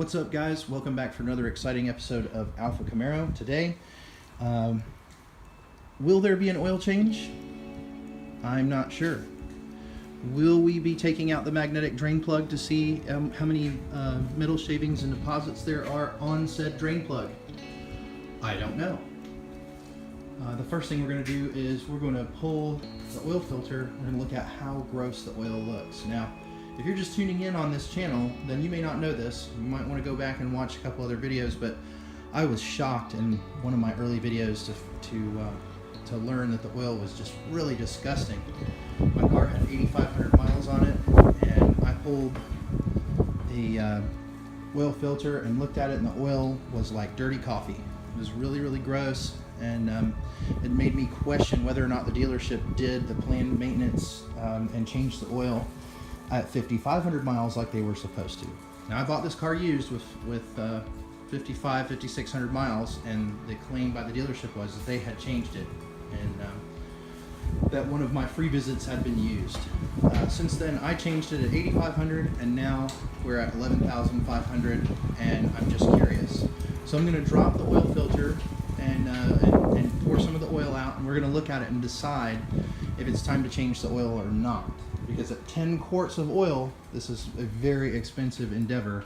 What's up, guys? Welcome back for another exciting episode of Alpha Camaro. Today, will there be an oil change? I'm not sure. Will we be taking out the magnetic drain plug to see how many metal shavings and deposits there are on said drain plug? I don't know. The first thing we're going to do is we're going to pull the oil filter. We're going to look at how gross the oil looks. Now, if you're just tuning in on this channel, then you may not know this. You might want to go back and watch a couple other videos, but I was shocked in one of my early videos to learn that the oil was just really disgusting. My car had 8,500 miles on it, and I pulled the oil filter and looked at it, and the oil was like dirty coffee. It was really, really gross, and it made me question whether or not the dealership did the planned maintenance and changed the oil at 5,500 miles like they were supposed to. Now, I bought this car used with 5,600 miles, and the claim by the dealership was that they had changed it, and that one of my free visits had been used. Since then, I changed it at 8,500, and now we're at 11,500, and I'm just curious. So I'm going to drop the oil filter and pour some of the oil out, and we're going to look at it and decide if it's time to change the oil or not. Because at 10 quarts of oil, this is a very expensive endeavor,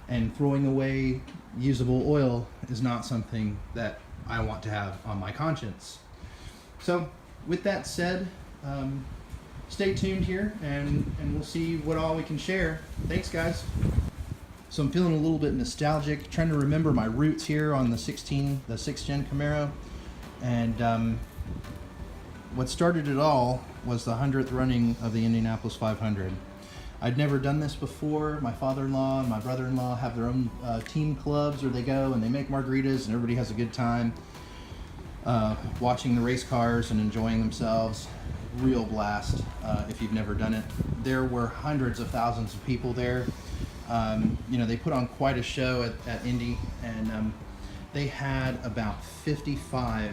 and throwing away usable oil is not something that I want to have on my conscience. So with that said, stay tuned here and we'll see what all we can share. Thanks, guys. So I'm feeling a little bit nostalgic, trying to remember my roots here on the 6th gen Camaro, and what started it all was the 100th running of the Indianapolis 500. I'd never done this before. My father-in-law and my brother-in-law have their own team clubs where they go and they make margaritas and everybody has a good time watching the race cars and enjoying themselves. Real blast if you've never done it. There were hundreds of thousands of people there. You know, they put on quite a show at Indy, and they had about 55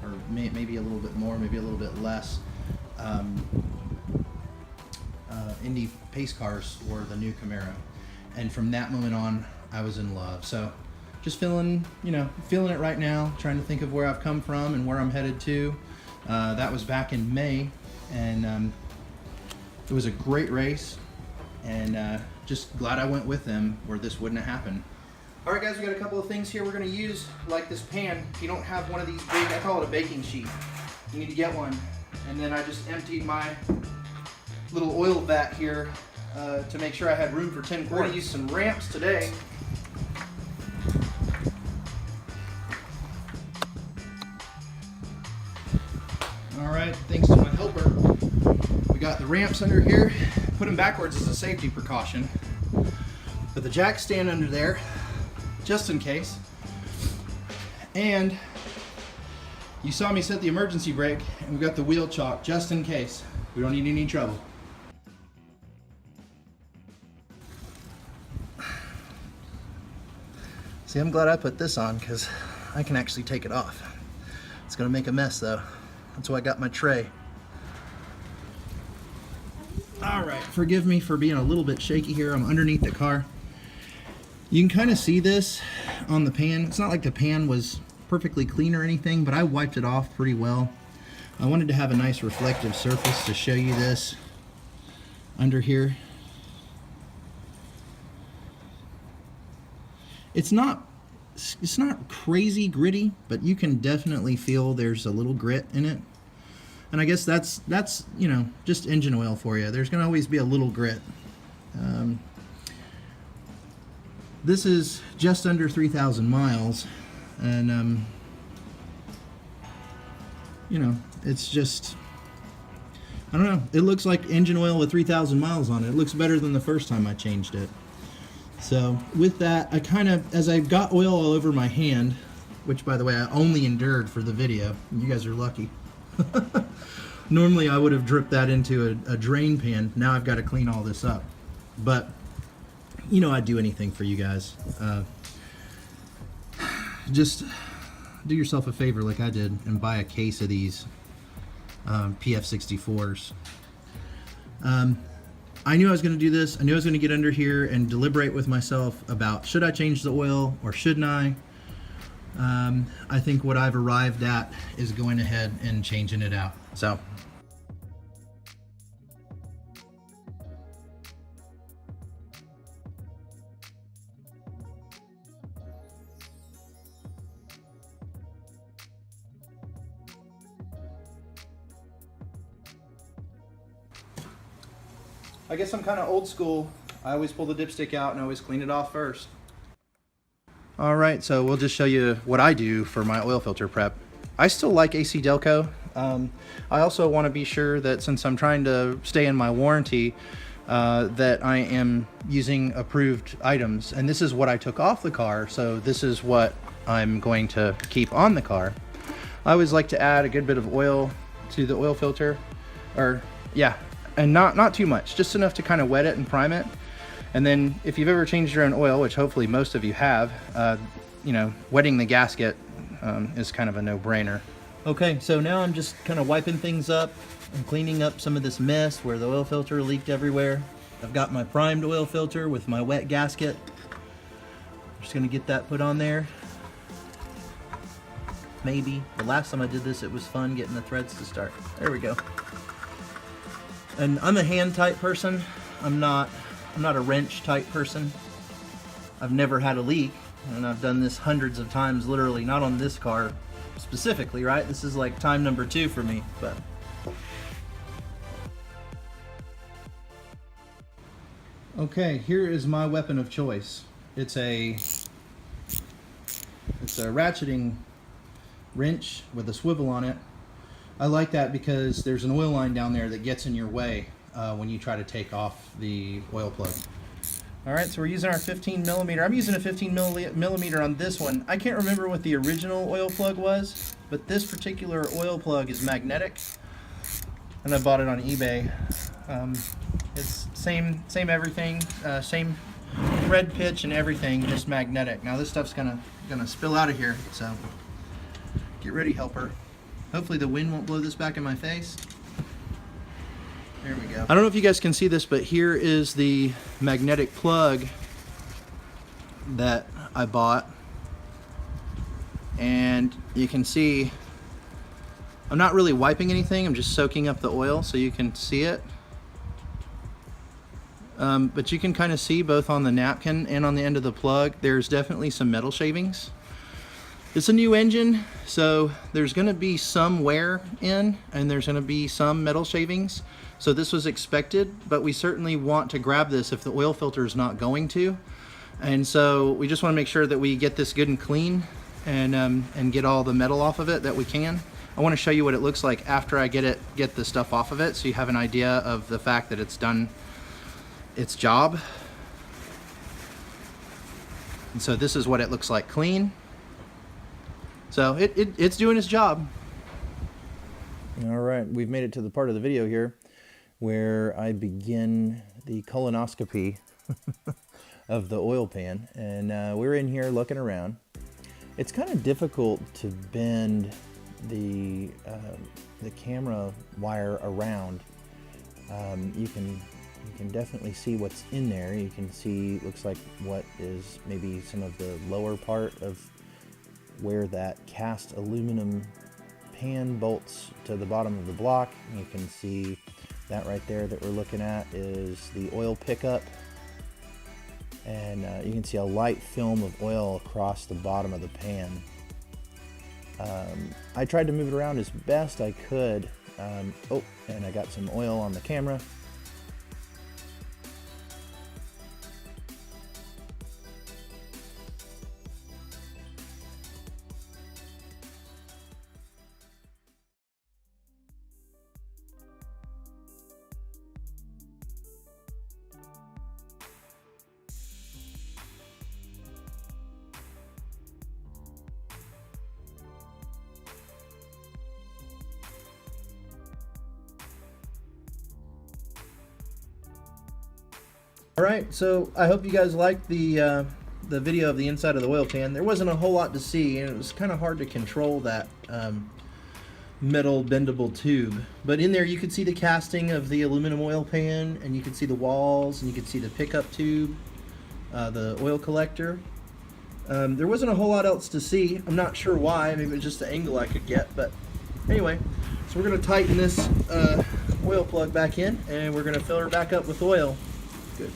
or maybe a little bit more, maybe a little bit less, Indy pace cars were the new Camaro. And from that moment on, I was in love. So just feeling it right now, trying to think of where I've come from and where I'm headed to. That was back in May, and it was a great race, and just glad I went with them where this wouldn't have happened. All right, guys, we got a couple of things here we're going to use, like this pan. If you don't have one of these big, I call it a baking sheet, you need to get one. And then I just emptied my little oil vat here to make sure I had room for 10 quarts. We're going to use some ramps today. All right, thanks to my helper, we got the ramps under here. Put them backwards as a safety precaution. But the jack stand under there, just in case. And you saw me set the emergency brake, and we got the wheel chock just in case. We don't need any trouble. See, I'm glad I put this on because I can actually take it off. It's gonna make a mess though. That's why I got my tray. All right, forgive me for being a little bit shaky here. I'm underneath the car. You can kind of see this on the pan. It's not like the pan was perfectly clean or anything, but I wiped it off pretty well. I wanted to have a nice reflective surface to show you this under here. It's not crazy gritty, but you can definitely feel there's a little grit in it. And I guess that's just engine oil for you. There's gonna always be a little grit. This is just under 3,000 miles, and it's just, I don't know, it looks like engine oil with 3,000 miles on it. It looks better than the first time I changed it. So with that, I kind of, as I got oil all over my hand, which by the way I only endured for the video, you guys are lucky. Normally I would have dripped that into a drain pan. Now I've got to clean all this up, but I'd do anything for you guys. Just do yourself a favor like I did and buy a case of these PF64s. I knew I was going to do this. I knew I was going to get under here and deliberate with myself about should I change the oil or shouldn't I. I think what I've arrived at is going ahead and changing it out. So. I guess I'm kind of old school. I always pull the dipstick out and always clean it off first. Alright, so we'll just show you what I do for my oil filter prep. I still like AC Delco. I also want to be sure that since I'm trying to stay in my warranty, that I am using approved items. And this is what I took off the car, so this is what I'm going to keep on the car. I always like to add a good bit of oil to the oil filter, or yeah, and not too much, just enough to kind of wet it and prime it. And then if you've ever changed your own oil, which hopefully most of you have, you know, wetting the gasket is kind of a no-brainer. Okay, so now I'm just kind of wiping things up and cleaning up some of this mess where the oil filter leaked everywhere. I've got my primed oil filter with my wet gasket. I'm just gonna get that put on there. Maybe. The last time I did this, it was fun getting the threads to start. There we go. And I'm a hand type person. I'm not a wrench type person. I've never had a leak, and I've done this hundreds of times, literally, not on this car specifically, right? This is like time number 2 for me, but. Okay, here is my weapon of choice. It's a ratcheting wrench with a swivel on it. I like that because there's an oil line down there that gets in your way when you try to take off the oil plug. Alright, so we're using our 15 millimeter. I'm using a 15 millimeter on this one. I can't remember what the original oil plug was, but this particular oil plug is magnetic, and I bought it on eBay. It's same everything, same thread pitch and everything, just magnetic. Now this stuff's gonna spill out of here, so get ready, helper. Hopefully the wind won't blow this back in my face. There we go. I don't know if you guys can see this, but here is the magnetic plug that I bought. And you can see I'm not really wiping anything, I'm just soaking up the oil so you can see it. But you can kind of see both on the napkin and on the end of the plug, there's definitely some metal shavings. It's a new engine, so there's going to be some wear in, and there's going to be some metal shavings. So this was expected, but we certainly want to grab this if the oil filter is not going to. And so we just want to make sure that we get this good and clean and get all the metal off of it that we can. I want to show you what it looks like after I get the stuff off of it, so you have an idea of the fact that it's done its job. And so this is what it looks like clean. So it's doing its job. All right, we've made it to the part of the video here where I begin the colonoscopy of the oil pan, and we're in here looking around. It's kind of difficult to bend the camera wire around. You can definitely see what's in there. You can see, looks like what is maybe some of the lower part of where that cast aluminum pan bolts to the bottom of the block. You can see that right there that we're looking at is the oil pickup, and you can see a light film of oil across the bottom of the pan. I tried to move it around as best I could. Oh, and I got some oil on the camera. Alright, so I hope you guys liked the video of the inside of the oil pan. There wasn't a whole lot to see, and it was kind of hard to control that metal bendable tube. But in there you could see the casting of the aluminum oil pan, and you could see the walls, and you could see the pickup tube, the oil collector. There wasn't a whole lot else to see. I'm not sure why. Maybe it was just the angle I could get. But anyway, so we're going to tighten this oil plug back in, and we're going to fill her back up with oil. Good.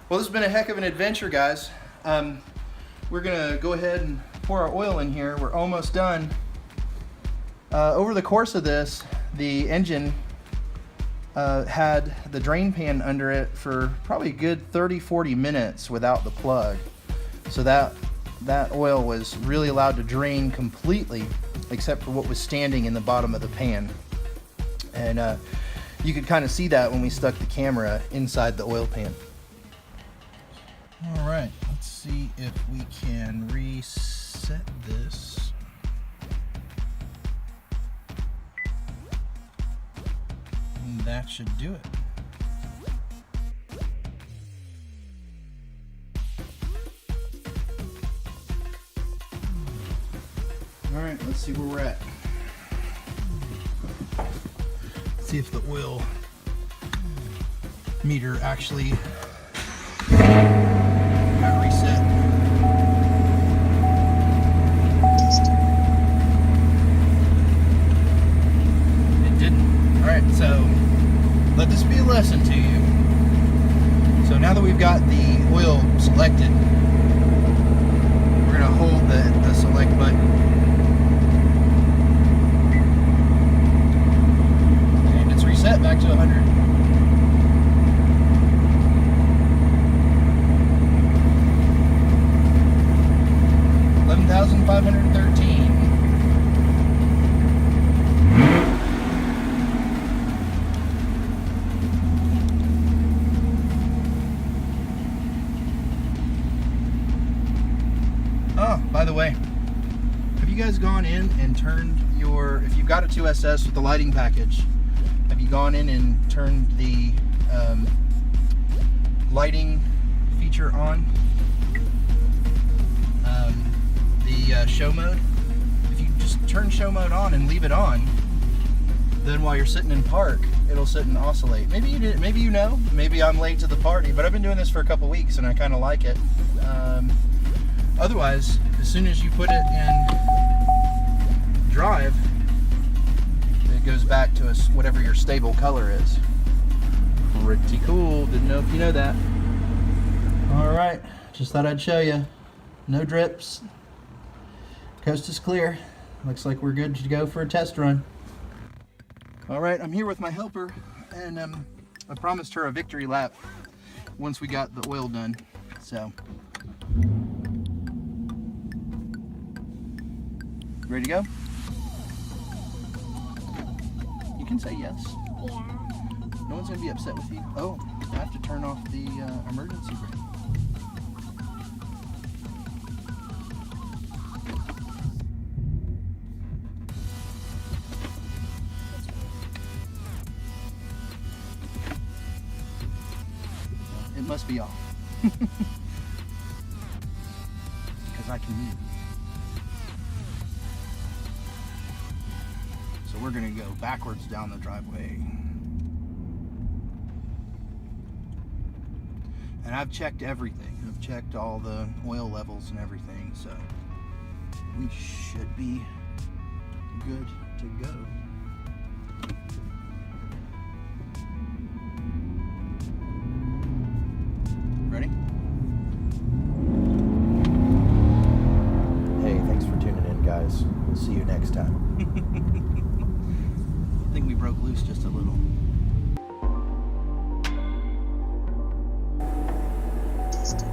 Well, this has been a heck of an adventure, guys. We're going to go ahead and pour our oil in here. We're almost done. Over the course of this, the engine had the drain pan under it for probably a good 30-40 minutes without the plug. So that oil was really allowed to drain completely, except for what was standing in the bottom of the pan. And you could kind of see that when we stuck the camera inside the oil pan. All right, let's see if we can reset this. And that should do it. All right, let's see where we're at. Let's see if the oil meter actually got reset. It didn't. All right, so let this be a lesson to you. So now that we've got the oil selected, we're gonna hold the select button. And it's reset back to 100. $11,513. Oh, by the way, have you guys gone in and turned your, if you've got a 2SS with the lighting package, have you gone in and turned the lighting feature on? The show mode. If you just turn show mode on and leave it on, then while you're sitting in park, it'll sit and oscillate. Maybe you did, maybe you know, maybe I'm late to the party, but I've been doing this for a couple weeks and I kind of like it. Otherwise, as soon as you put it in drive, it goes back to whatever your stable color is. Pretty cool. Didn't know if you know that. All right, just thought I'd show you. No drips. Coast is clear. Looks like we're good to go for a test run. All right, I'm here with my helper, and I promised her a victory lap once we got the oil done. So, ready to go? You can say yes. Yeah. No one's gonna be upset with you. Oh, I have to turn off the emergency brake. It must be off. Because I can move. So we're gonna go backwards down the driveway. And I've checked everything. I've checked all the oil levels and everything, so we should be good to go. Ready? Hey, thanks for tuning in, guys. We'll see you next time. I think we broke loose just a little. Test.